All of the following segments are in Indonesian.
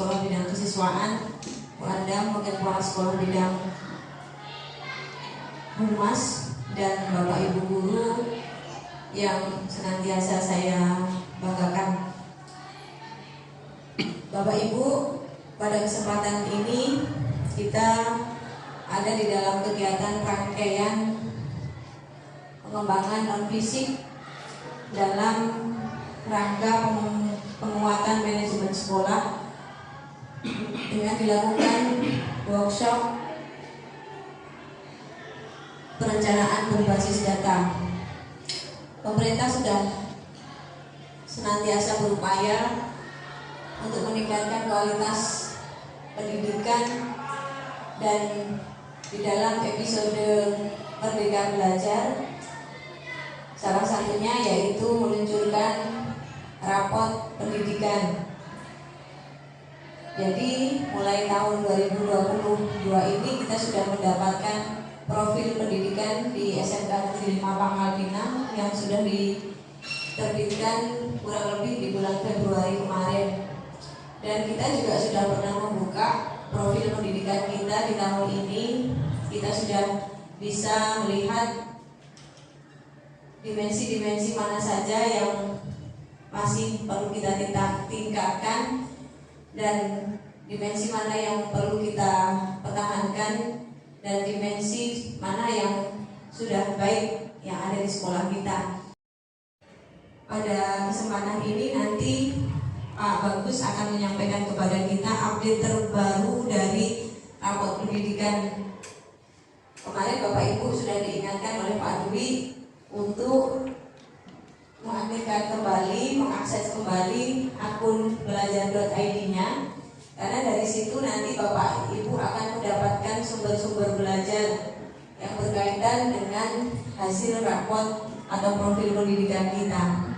Sekolah Bidang Kesiswaan, Bu Andam, Wakil Kepala Sekolah Bidang Humas, dan Bapak Ibu guru yang senantiasa saya banggakan. Bapak Ibu, pada kesempatan ini kita ada di dalam kegiatan rangkaian pengembangan non-fisik dalam rangka penguatan manajemen sekolah dengan dilakukan workshop perencanaan berbasis data. Pemerintah sudah senantiasa berupaya untuk meningkatkan kualitas pendidikan, dan di dalam episode Merdeka Belajar salah satunya yaitu meluncurkan rapot pendidikan. Jadi mulai tahun 2022 ini kita sudah mendapatkan profil pendidikan di SMK Negeri 5 Pangkal Pinang yang sudah diterbitkan kurang lebih di bulan Februari kemarin. Dan kita juga sudah pernah membuka profil pendidikan kita di tahun ini. Kita sudah bisa melihat dimensi-dimensi mana saja yang masih perlu kita tingkatkan dan dimensi mana yang perlu kita pertahankan, dan dimensi mana yang sudah baik yang ada di sekolah kita. Pada kesempatan ini nanti Pak Bagus akan menyampaikan kepada kita update terbaru dari rapot pendidikan. Kemarin Bapak Ibu sudah diingatkan oleh Pak Dwi untuk mengaktifkan kembali, mengakses kembali akun belajar.id-nya, karena dari situ nanti Bapak Ibu akan mendapatkan sumber-sumber belajar yang berkaitan dengan hasil rapot atau profil pendidikan kita.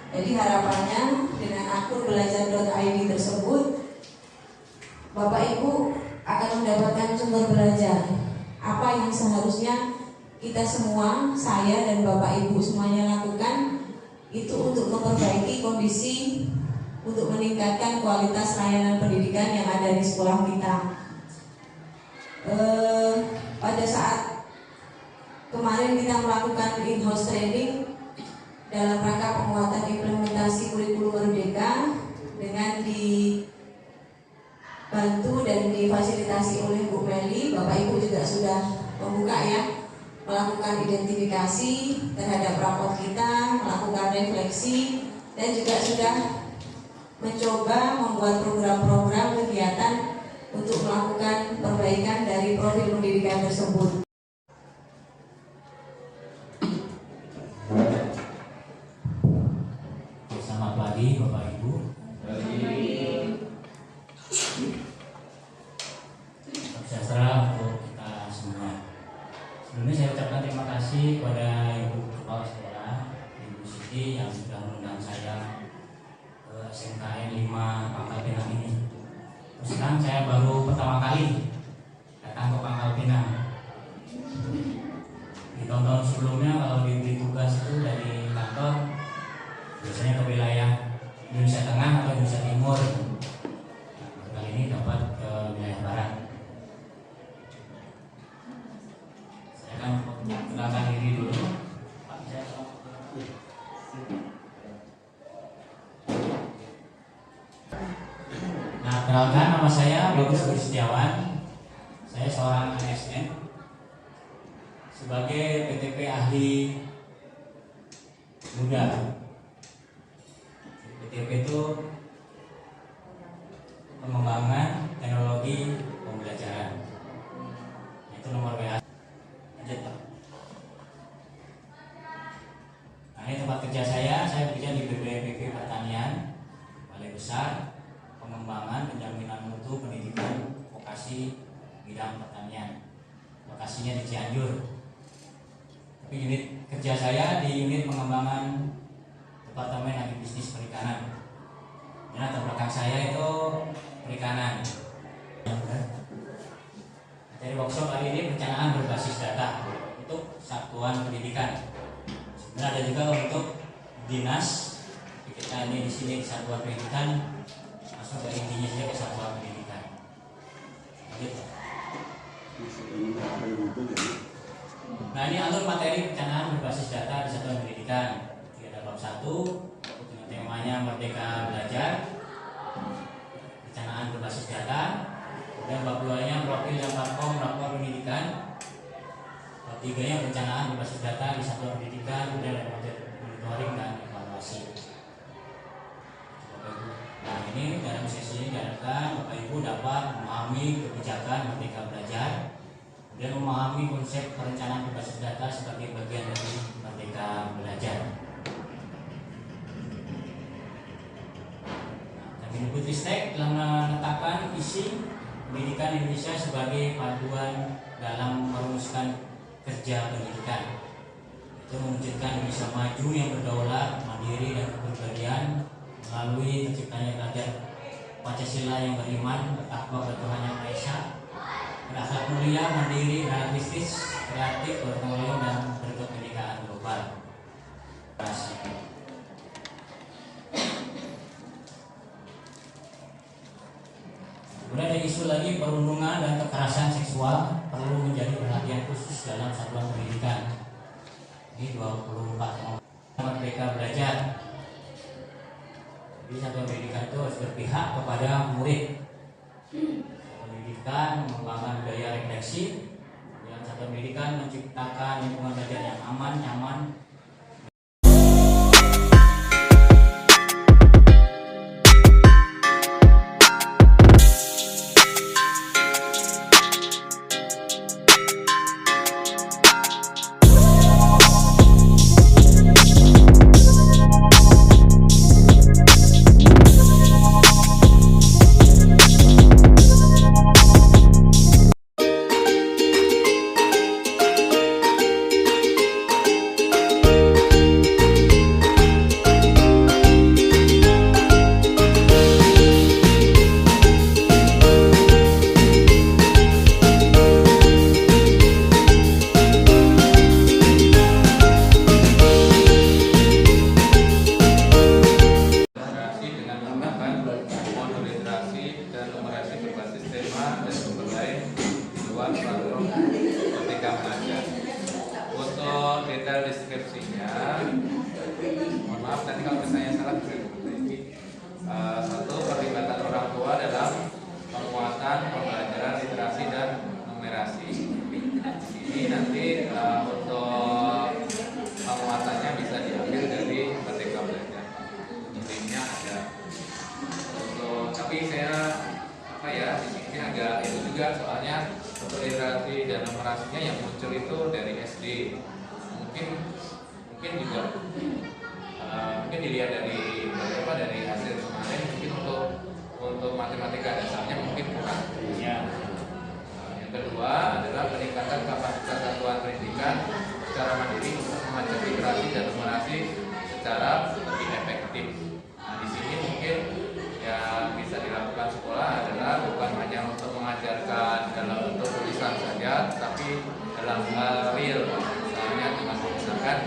Jadi harapannya dengan akun belajar.id tersebut Bapak Ibu akan mendapatkan sumber belajar apa yang seharusnya kita semua, saya dan Bapak Ibu semuanya lakukan, itu untuk memperbaiki kondisi, untuk meningkatkan kualitas layanan pendidikan yang ada di sekolah kita. Pada saat kemarin kita melakukan in-house training dalam rangka penguatan implementasi kurikulum Merdeka dengan dibantu dan difasilitasi oleh Bu Meli. Bapak Ibu juga sudah membuka ya, melakukan identifikasi terhadap rapot kita, melakukan refleksi, dan juga sudah mencoba membuat program-program kegiatan untuk melakukan perbaikan dari profil pendidikan tersebut. Selamat pagi Bapak Ibu. Sejahtera untuk kita semua. Sebelumnya saya ucapkan terima kasih kepada Ibu Kepala Sekolah, Ibu Siti, yang sudah mengundang saya ke SMKN 5 Pangkal Pinang ini. Terus terang saya baru pertama kali datang ke Pangkal Pinang. Di tahun-tahun sebelumnya kalau diberi tugas itu dari kantor, biasanya ke wilayah Indonesia Tengah atau Indonesia Timur. Nah, kali ini dapat ke wilayah Barat. Saya akan mengenalkan diri dulu. Nah, kenalkan, nama saya Bagus Setiawan. Saya seorang ASN sebagai PTP ahli muda. PTP itu pengembangan teknologi pembelajaran. Itu nomor WA. Lanjut Pak. Nah, ini tempat kerja saya bekerja di BPP Pertanian, Balai Besar Pengembangan Penjaminan Mutu Pendidikan Vokasi Bidang Pertanian. Lokasinya di Cianjur. Tapi unit kerja saya di unit pengembangan Departemen Agribisnis Perikanan. Dan latar belakang saya itu perikanan. Dari workshop kali ini perencanaan berbasis data untuk satuan pendidikan. Sebenarnya ada juga untuk dinas. Kita ini di sini satuan pendidikan, masuk dari intinya saja ke satuan pendidikan. Nah, ini alur materi perencanaan berbasis data di satuan pendidikan. Jadi ada bab 1 dengan temanya Merdeka Belajar, perencanaan berbasis data. Kemudian bab 2-nya profil dan platform rapor pendidikan. Bab 3-nya perencanaan berbasis data di satuan pendidikan, kemudian ada monitoring dan evaluasi. Nah, ini dalam sesi ini diharapkan Bapak Ibu dapat memahami kebijakan Merdeka Belajar dan memahami konsep perencanaan berbasis data sebagai bagian dari Merdeka Belajar. Kemendikbudristek telah menetapkan visi pendidikan Indonesia sebagai panduan dalam merumuskan kerja pendidikan. Itu mewujudkan Indonesia maju yang berdaulat, mandiri dan kepribadian melalui terciptanya belajar Pancasila yang beriman, bertakwa kepada Tuhan Yang Maha Esa, berakhlak mulia, mandiri, anarkistis, kreatif, bertanggung jawab dan berkebinekaan global. Kemudian ada isu lagi perundungan dan kekerasan seksual perlu menjadi perhatian khusus dalam satuan pendidikan. Ini 24 Merdeka Belajar. Jadi satuan pendidikan itu harus berpihak kepada murid. Pendidikan mengembangkan budaya refleksi, yang satuan pendidikan menciptakan lingkungan belajar yang aman, nyaman. Untuk detail deskripsinya, mohon maaf nanti kalau misalnya salah bisa diperbaiki. Satu, perlibatan orang tua dalam penguatan pembelajaran literasi dan numerasi. Ini nanti untuk penguatannya bisa diambil dari Merdeka Belajar. Intinya ada. Tapi saya di sini agak itu juga soalnya untuk literasi dan numerasinya yang muncul itu dari SD. Mungkin juga mungkin dilihat dari hasil kemarin, mungkin untuk matematika dasarnya mungkin kurang. Ya. Yang kedua adalah peningkatan kapasitas satuan pendidikan secara mandiri untuk mengajar literasi dan numerasi secara lebih efektif. Nah, di sini mungkin yang bisa dilakukan sekolah adalah bukan hanya untuk mengajarkan dalam bentuk tulisan saja, tapi dalam hal real, misalnya dengan menggunakan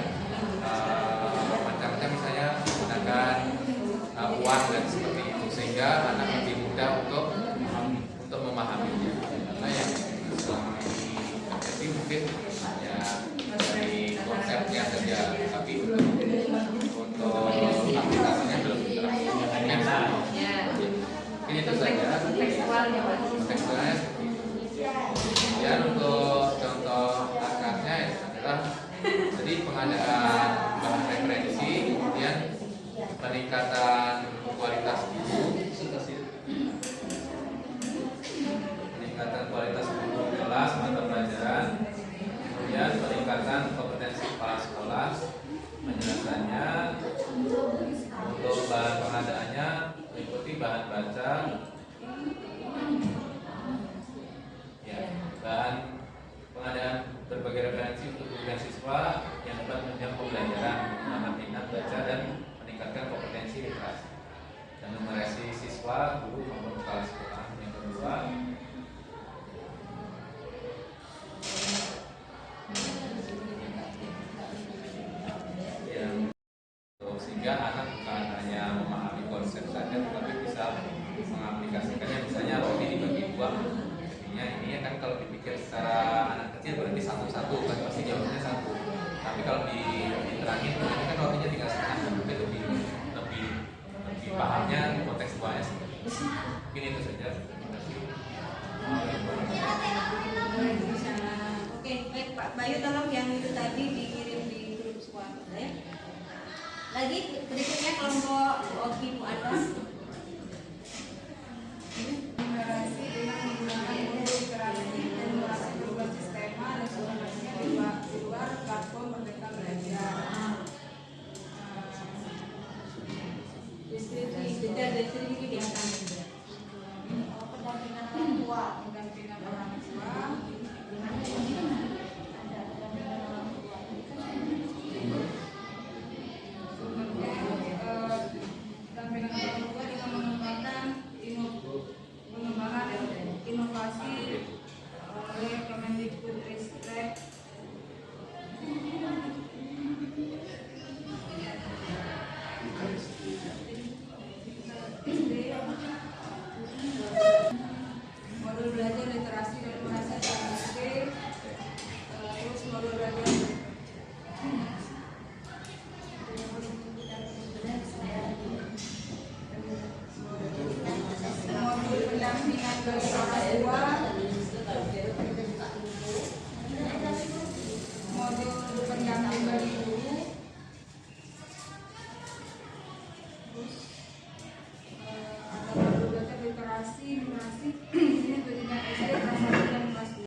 macam-macam, misalnya menggunakan uang dan seperti itu, sehingga anak lebih mudah untuk memahaminya. Karena yang selama ini terjadi mungkin ya dari konsepnya saja, tapi untuk aplikasinya belum terlaksana. Ini itu saja kontekstualnya. Kemudian untuk contoh akarnya adalah jadi pengadaan bahan referensi, kemudian peningkatan kualitas guru, kelas mata pelajaran, kemudian peningkatan kompetensi kepala sekolah. Penjelasannya untuk bahan pengadaannya meliputi bahan baca, bahan pengadaan berbagai referensi untuk kebutuhan siswa yang dapat menunjang pembelajaran, mengembangkan minat baca dan meningkatkan kompetensi literasi dan numerasi siswa, guru maupun kepala sekolah. Yang kedua, sehingga anak bukan hanya memahami konsep saja, tetapi bisa mengaplikasikannya. Misalnya roti dibagi dua, jadinya ini kan kalau dipikir berpikir secara anak kecil berarti satu-satu kan pasti jawabnya satu. Tapi kalau diterangin ini kan waktunya tinggal setengah, mungkin lebih pahamnya kontekstualnya seperti itu. Mungkin itu saja. Terima kasih. Oke, baik Pak Bayu, tolong yang itu tadi dikirim di grup sekolah ya. Lagi berikutnya kelompok Oki Mu'adas. Generasi dengan menggunakan modul literasi dan merasa berbasis tema dan sebenarnya di luar platform Merdeka Belajar. Deskripsi ini di atas. Pendampingan orang tua, pendampingan orang tua. Pendampingan orang tua dengan mengembangkan inovasi oleh Kemendikbudristek. Modul belajar literasi dan bahasa SD, terus modul belajar modul pendampingan bagi orang tua, modul pendamping bagi guru, terus ada modul belajar literasi ini pendidikan SD kelas 1 dan kelas 2.